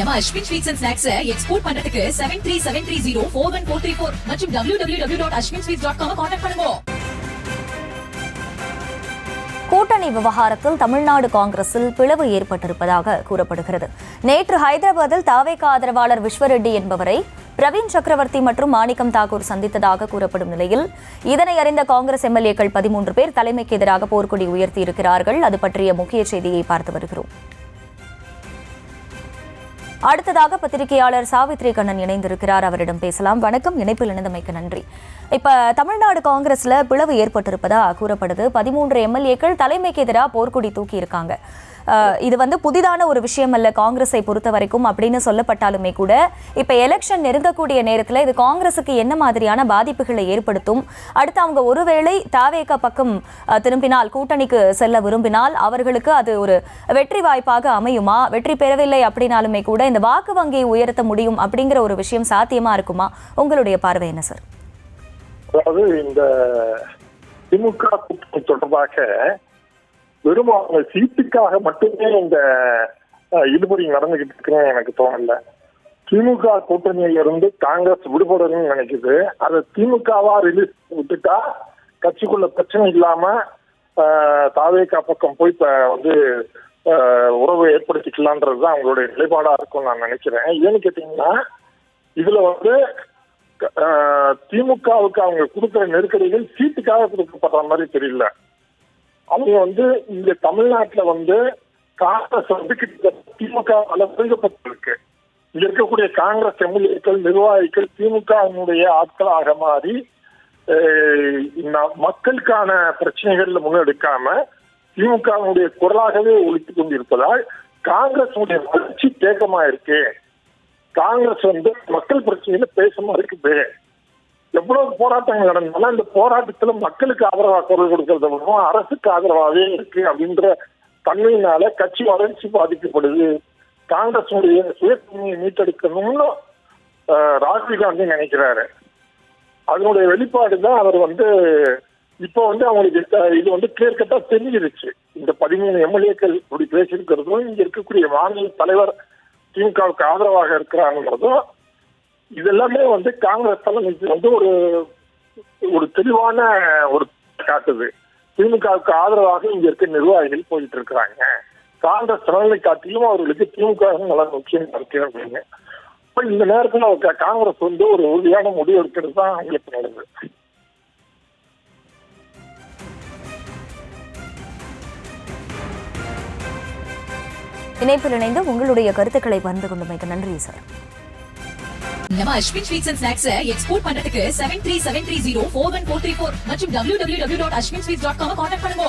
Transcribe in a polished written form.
நம்ம Ashwin sweets and snacks export பண்றதுக்கு 7373041434 மற்றும் www.ashwinsweets.com கான்டாக்ட் பண்ணுங்க. கூட்டணி விவகாரத்தில் தமிழ்நாடு காங்கிரஸில் பிளவு ஏற்பட்டிருப்பதாக கூறப்படுகிறது. நேற்று ஹைதராபாத்தில் தாவேக ஆதரவாளர் விஸ்வரெட்டி என்பவரை பிரவீன் சக்கரவர்த்தி மற்றும் மாணிக்கம் தாக்கூர் சந்தித்ததாக கூறப்படும் நிலையில் இதனை அறிந்த காங்கிரஸ் எம்எல்ஏக்கள் 13 பேர் தலைமைக்கு எதிராக போர்க்கொடி உயர்த்தியிருக்கிறார்கள். அது பற்றிய முக்கிய செய்தியை பார்த்து வருகிறோம். அடுத்ததாக பத்திரிகையாளர் சாவித்ரி கண்ணன் இணைந்திருக்கிறார். அவரிடம் பேசலாம். வணக்கம், இணைப்பில் இணைந்தமைக்கு நன்றி. இப்ப தமிழ்நாடு காங்கிரஸ்ல பிளவு ஏற்பட்டிருப்பதா கூறப்படுது. 13 எம்எல்ஏக்கள் தலைமைக்கு எதிராக போர்க்கொடி தூக்கி இருக்காங்க. இது புதிதான ஒரு விஷயம் அல்ல காங்கிரஸை பொறுத்த வரைக்கும் அப்படின்னு சொல்லப்பட்டாலுமே கூட இப்ப எலெக்ஷன் நெருங்கக்கூடிய நேரத்தில் இது காங்கிரஸுக்கு என்ன மாதிரியான பாதிப்புகளை ஏற்படுத்தும்? அடுத்து அவங்க ஒருவேளை தாவேக பக்கம் திரும்பினால், கூட்டணிக்கு செல்ல விரும்பினால் அவர்களுக்கு அது ஒரு வெற்றி வாய்ப்பாக அமையுமா? வெற்றி பெறவில்லை அப்படின்னாலுமே கூட இந்த வாக்கு வங்கியை உயர்த்த முடியும் அப்படிங்கிற ஒரு விஷயம் சாத்தியமா இருக்குமா? உங்களுடைய பார்வை என்ன சார்? அதாவது இந்த திமுக கூட்டணி தொடர்பாக வெறும் அவங்க சீட்டுக்காக மட்டுமே இந்த இழுபறி நடந்துகிட்டு இருக்குன்னு எனக்கு தோணல. திமுக கூட்டணியில இருந்து காங்கிரஸ் விடுபடணும்னு நினைக்குது. அதை திமுகவா ரிலீஸ் விட்டுட்டா கட்சிக்குள்ள பிரச்சனை இல்லாம தாவேகா பக்கம் போய் உறவு ஏற்படுத்திக்கலான்றதுதான் அவங்களுடைய நிலைப்பாடா இருக்கும்னு நான் நினைக்கிறேன். ஏன்னு கேட்டீங்கன்னா இதுல திமுகவுக்கு அவங்க கொடுக்குற நெருக்கடிகள் சீட்டுக்காக கொடுக்கப்படுற மாதிரி தெரியல. அவங்க இங்க தமிழ்நாட்டுல காங்கிரஸ் திமுக விரும்பப்பட்டிருக்கு. இங்க இருக்கக்கூடிய காங்கிரஸ் எம்எல்ஏக்கள் நிர்வாகிகள் திமுகவினுடைய ஆட்களாக மாறி மக்களுக்கான பிரச்சனைகள்ல முன்னெடுக்காம திமுகவினுடைய குரலாகவே ஒழித்துக் கொண்டிருப்பதால் காங்கிரஸ் வளர்ச்சி தேக்கமா இருக்கு. காங்கிரஸ் மக்கள் பிரச்சனையில பேசாம இருக்குது. எவ்வளவு போராட்டங்கள் நடந்தாலும் இந்த போராட்டத்துல மக்களுக்கு ஆதரவா குரல் கொடுக்கறத விடவும் அரசுக்கு ஆதரவாகவே இருக்கு அப்படின்ற தன்மையினால கட்சி வளர்ச்சி பாதிக்கப்படுது. காங்கிரஸ் சுயத்தன்மையை மீட்டெடுக்கணும்னு ராகுல் காந்தி நினைக்கிறாரு. அதனுடைய வெளிப்பாடுதான் அவர் இப்போ அவங்களுக்கு இது கிளியர் கட்டா தெரிஞ்சிருச்சு. இந்த 13 எம்எல்ஏக்கள் இப்படி பேசியிருக்கிறதும் இங்க இருக்கக்கூடிய மாநில தலைவர் திமுகவுக்கு ஆதரவாக இருக்கிறாங்கிறதும் இதெல்லாமே காங்கிரஸ் தலைமைக்கு ஒரு தெளிவான ஒரு காட்டுது. திமுகவுக்கு ஆதரவாக இங்க இருக்க நிர்வாகிகள் போயிட்டு இருக்கிறாங்க. காங்கிரஸ் தலைமை காட்டிலும் அவர்களுக்கு திமுக நல்லா முக்கியம் இருக்கு அப்படின்னு. இப்ப இந்த நேரத்துல காங்கிரஸ் ஒரு உறுதியான முடிவு எடுக்கிறது தான் அவங்களுக்கு நடந்தது. இணைப்பில் இணைந்து உங்களுடைய கருத்துக்களை பகிர்ந்து கொண்டமைக்கு நன்றி சார். நம்ம Ashwin sweets and snacks export பண்றதுக்கு 7373041434 மற்றும் www.ashwinsweets.com கான்டாக்ட் பண்ணுங்க.